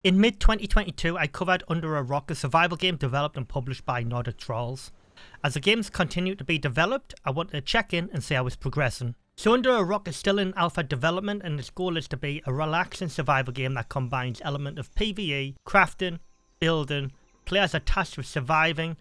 In mid-2022, I covered Under a Rock, a survival game developed and published by Neanderthals. As the games continue to be developed, I wanted to check in and see how it's progressing. So Under a Rock is still in alpha development, and its goal is to be a relaxing survival game that combines elements of PvE, crafting, building. Players are tasked with surviving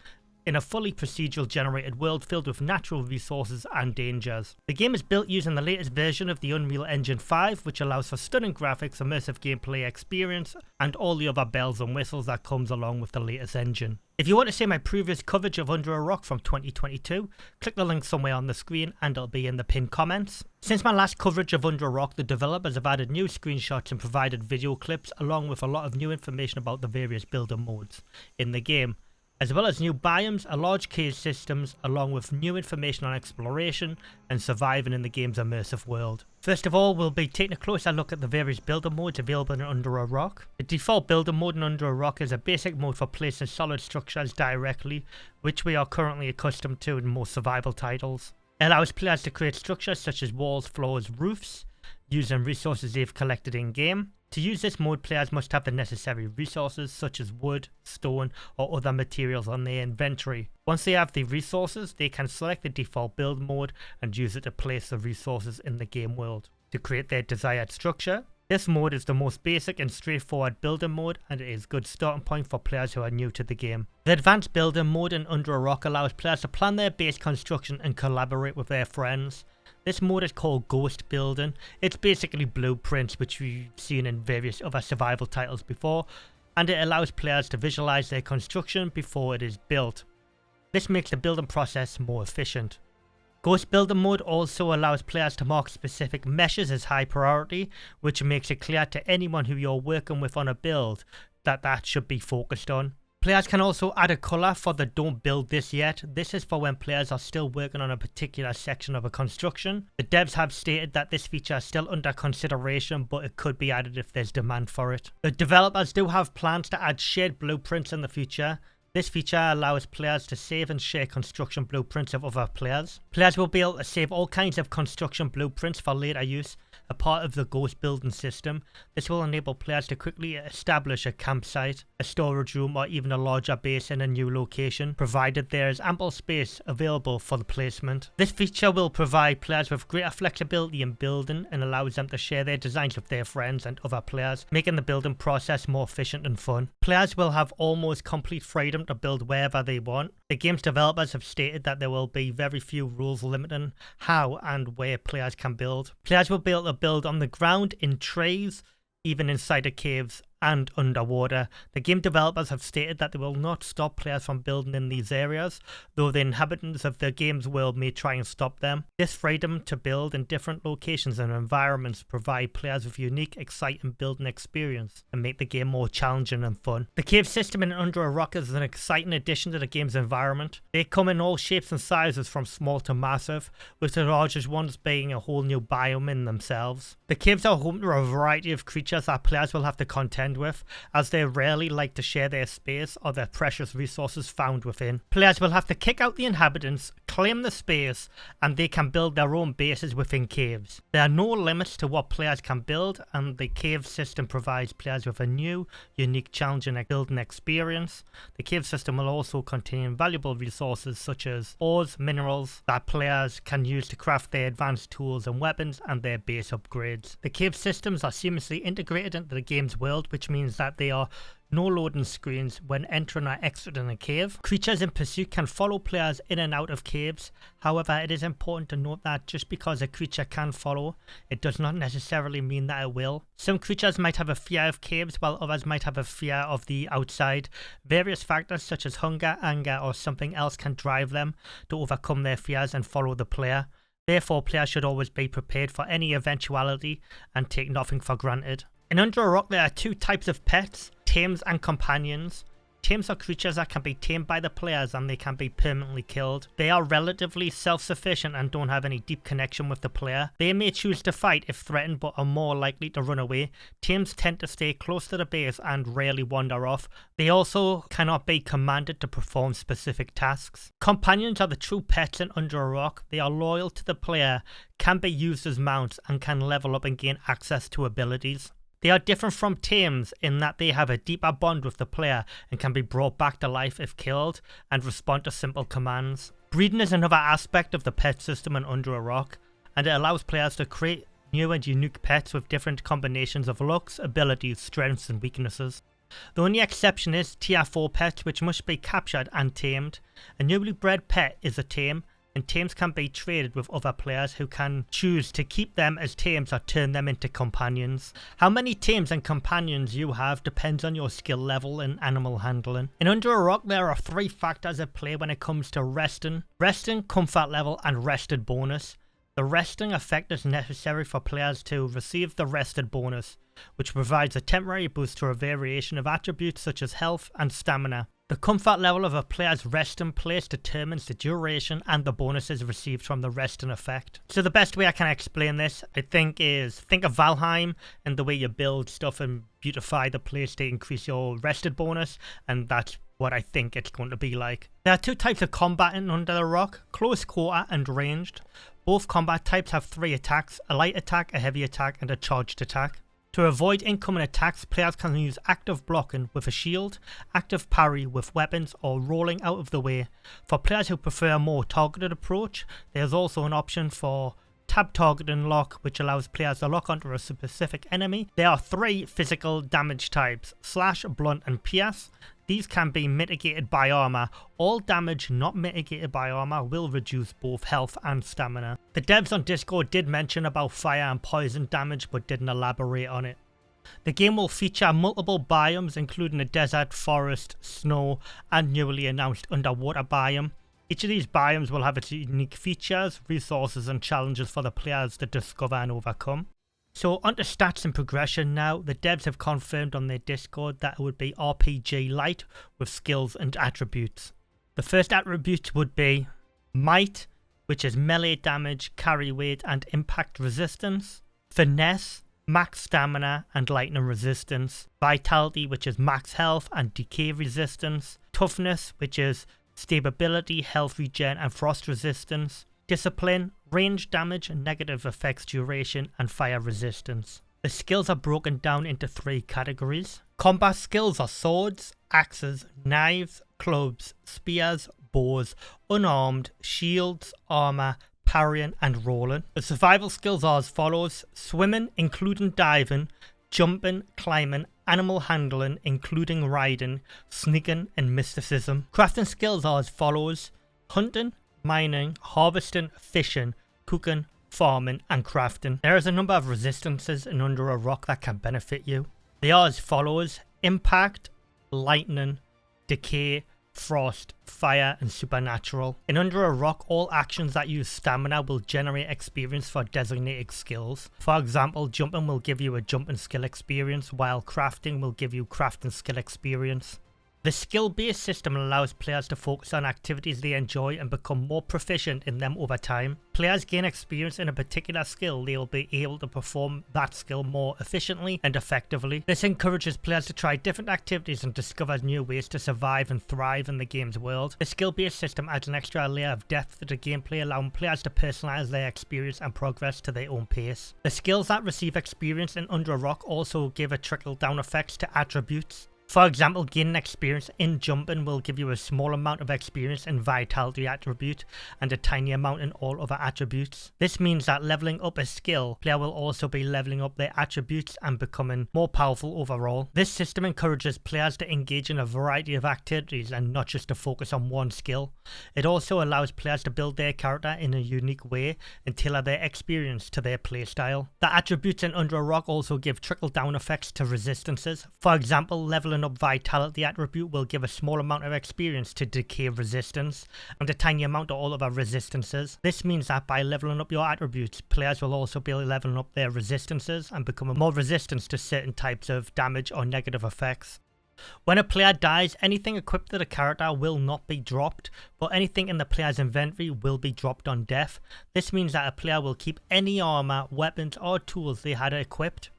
in a fully procedural generated world filled with natural resources and dangers. The game is built using the latest version of the Unreal Engine 5, which allows for stunning graphics, immersive gameplay experience, and all the other bells and whistles that comes along with the latest engine. If you want to see my previous coverage of Under a Rock from 2022, click the link somewhere on the screen and it'll be in the pinned comments. Since my last coverage of Under a Rock, the developers have added new screenshots and provided video clips along with a lot of new information about the various builder modes in the game, as well as new biomes, a large cave systems, along with new information on exploration and surviving in the game's immersive world. First of all, we'll be taking a closer look at the various builder modes available in Under a Rock. The default builder mode in Under a Rock is a basic mode for placing solid structures directly, which we are currently accustomed to in most survival titles. It allows players to create structures such as walls, floors, roofs, using resources they've collected in-game. To use this mode, players must have the necessary resources such as wood, stone, or other materials on their inventory. Once they have the resources, they can select the default build mode and use it to place the resources in the game world to create their desired structure. This mode is the most basic and straightforward builder mode, and it is a good starting point for players who are new to the game. The advanced builder mode in Under a Rock allows players to plan their base construction and collaborate with their friends. This mode is called ghost building. It's basically blueprints, which we've seen in various other survival titles before, and it allows players to visualize their construction before it is built. This makes the building process more efficient. Ghost builder mode also allows players to mark specific meshes as high priority, which makes it clear to anyone who you're working with on a build that should be focused on. Players can also add a colour for the don't build this yet. This is for when players are still working on a particular section of a construction. The devs have stated that this feature is still under consideration, but it could be added if there's demand for it. The developers do have plans to add shared blueprints in the future. This feature allows players to save and share construction blueprints of other players. Players will be able to save all kinds of construction blueprints for later use, a part of the ghost building system. This will enable players to quickly establish a campsite, a storage room, or even a larger base in a new location, provided there is ample space available for the placement. This feature will provide players with greater flexibility in building and allows them to share their designs with their friends and other players, making the building process more efficient and fun. Players will have almost complete freedom to build wherever they want. The game's developers have stated that there will be very few rules limiting how and where players can build. Players will be able to build on the ground, in trees, even inside of caves and underwater. The game developers have stated that they will not stop players from building in these areas, though the inhabitants of the game's world may try and stop them. This freedom to build in different locations and environments provide players with unique, exciting building experience and make the game more challenging and fun. The cave system in Under a Rock is an exciting addition to the game's environment. They come in all shapes and sizes from small to massive, with the largest ones being a whole new biome in themselves. The caves are home to a variety of creatures that players will have to contend with, as they rarely like to share their space or their precious resources found within. Players will have to kick out the inhabitants, claim the space, and they can build their own bases within caves. There are no limits to what players can build, and the cave system provides players with a new, unique, challenging building experience. The cave system will also contain valuable resources such as ores, minerals that players can use to craft their advanced tools and weapons and their base upgrades. The cave systems are seamlessly integrated into the game's world, which means that they are no loading screens when entering or exiting a cave. Creatures in pursuit can follow players in and out of caves. However, it is important to note that just because a creature can follow, it does not necessarily mean that it will. Some creatures might have a fear of caves, while others might have a fear of the outside. Various factors such as hunger, anger, or something else can drive them to overcome their fears and follow the player. Therefore, players should always be prepared for any eventuality and take nothing for granted. In Under a Rock, there are two types of pets: tames and companions. Tames are creatures that can be tamed by the players and they can be permanently killed. They are relatively self-sufficient and don't have any deep connection with the player. They may choose to fight if threatened, but are more likely to run away. Tames tend to stay close to the base and rarely wander off. They also cannot be commanded to perform specific tasks. Companions are the true pets in Under a Rock. They are loyal to the player, can be used as mounts, and can level up and gain access to abilities. They are different from tames in that they have a deeper bond with the player and can be brought back to life if killed and respond to simple commands. Breeding is another aspect of the pet system in Under a Rock, and it allows players to create new and unique pets with different combinations of looks, abilities, strengths and weaknesses. The only exception is tier 4 pets, which must be captured and tamed. A newly bred pet is a tame, and tames can be traded with other players who can choose to keep them as tames or turn them into companions. How many tames and companions you have depends on your skill level in animal handling. In Under a Rock there are 3 factors at play when it comes to resting, comfort level and rested bonus. The resting effect is necessary for players to receive the rested bonus, which provides a temporary boost to a variation of attributes such as health and stamina. The comfort level of a player's resting place determines the duration and the bonuses received from the resting effect. So the best way I can explain this, I think, is think of Valheim and the way you build stuff and beautify the place to increase your rested bonus, and that's what I think it's going to be like. There are 2 types of combat in Under the Rock, close quarter and ranged. Both combat types have 3 attacks, a light attack, a heavy attack and a charged attack. To avoid incoming attacks, players can use active blocking with a shield, active parry with weapons, or rolling out of the way. For players who prefer a more targeted approach, there is also an option for tab targeting lock, which allows players to lock onto a specific enemy. There are 3 physical damage types, slash, blunt and pierce. These can be mitigated by armor. All damage not mitigated by armor will reduce both health and stamina. The devs on Discord did mention about fire and poison damage but didn't elaborate on it. The game will feature multiple biomes including a desert, forest, snow and newly announced underwater biome. Each of these biomes will have its unique features, resources and challenges for the players to discover and overcome. So onto stats and progression now. The devs have confirmed on their Discord that it would be RPG light with skills and attributes. The first attribute would be Might, which is melee damage, carry weight and impact resistance. Finesse, max stamina and lightning resistance. Vitality, which is max health and decay resistance. Toughness, which is stability, health regen and frost resistance. Discipline, range damage, negative effects duration and fire resistance. The skills are broken down into 3 categories. Combat skills are swords, axes, knives, clubs, spears, bows, unarmed, shields, armor, parrying and rolling. The survival skills are as follows: swimming including diving, jumping, climbing, animal handling including riding, sneaking and mysticism. Crafting skills are as follows: hunting, mining, harvesting, fishing, cooking, farming and crafting. There is a number of resistances in Under a Rock that can benefit you. They are as follows: impact, lightning, decay, frost, fire and supernatural. In Under a Rock, all actions that use stamina will generate experience for designated skills. For example, jumping will give you a jumping skill experience, while crafting will give you crafting skill experience. The skill-based system allows players to focus on activities they enjoy and become more proficient in them over time. Players gain experience in a particular skill, they will be able to perform that skill more efficiently and effectively. This encourages players to try different activities and discover new ways to survive and thrive in the game's world. The skill-based system adds an extra layer of depth to the gameplay, allowing players to personalize their experience and progress to their own pace. The skills that receive experience in Under a Rock also give a trickle-down effects to attributes. For example, gaining experience in jumping will give you a small amount of experience in vitality attribute and a tiny amount in all other attributes. This means that leveling up a skill, player will also be leveling up their attributes and becoming more powerful overall. This system encourages players to engage in a variety of activities and not just to focus on one skill. It also allows players to build their character in a unique way and tailor their experience to their playstyle. The attributes in Under a Rock also give trickle-down effects to resistances. For example, leveling up vitality attribute will give a small amount of experience to decay resistance and a tiny amount to all other resistances. This means that by leveling up your attributes, players will also be leveling up their resistances and becoming more resistant to certain types of damage or negative effects. When a player dies, anything equipped to the character will not be dropped, but anything in the player's inventory will be dropped on death. This means that a player will keep any armor, weapons or tools they had equipped,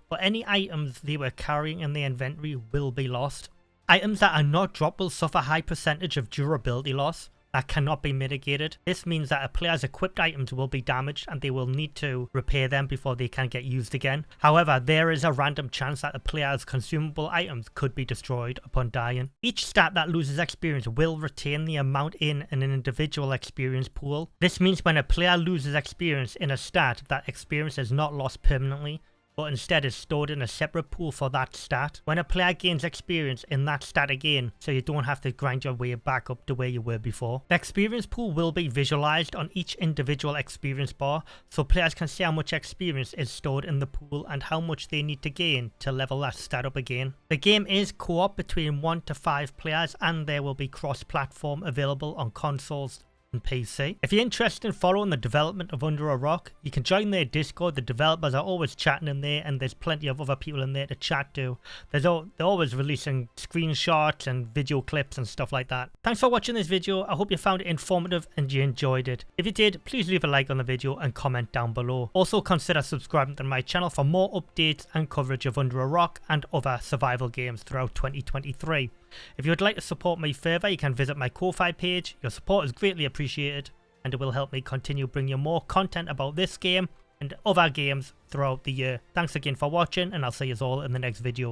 but any items they were carrying in the inventory will be lost. Items that are not dropped will suffer a high percentage of durability loss. that cannot be mitigated. This means that a player's equipped items will be damaged and they will need to repair them before they can get used again. However, there is a random chance that the player's consumable items could be destroyed upon dying. Each stat that loses experience will retain the amount in an individual experience pool. This means when a player loses experience in a stat, that experience is not lost permanently, but instead is stored in a separate pool for that stat. When a player gains experience in that stat again, so you don't have to grind your way back up to where you were before. The experience pool will be visualized on each individual experience bar, so players can see how much experience is stored in the pool and how much they need to gain to level that stat up again. The game is co-op between 1 to 5 players, and there will be cross-platform available on consoles and PC. If you're interested in following the development of Under a Rock, you can join their Discord. The developers are always chatting in there, and there's plenty of other people in there to chat to. They're always releasing screenshots and video clips and stuff like that. Thanks for watching this video. I hope you found it informative and you enjoyed it. If you did, please leave a like on the video and comment down below. Also consider subscribing to my channel for more updates and coverage of Under a Rock and other survival games throughout 2023. If you would like to support me further, you can visit my Kofi page. Your support is greatly appreciated and it will help me continue bringing you more content about this game and other games throughout the year. Thanks again for watching, and I'll see you all in the next video.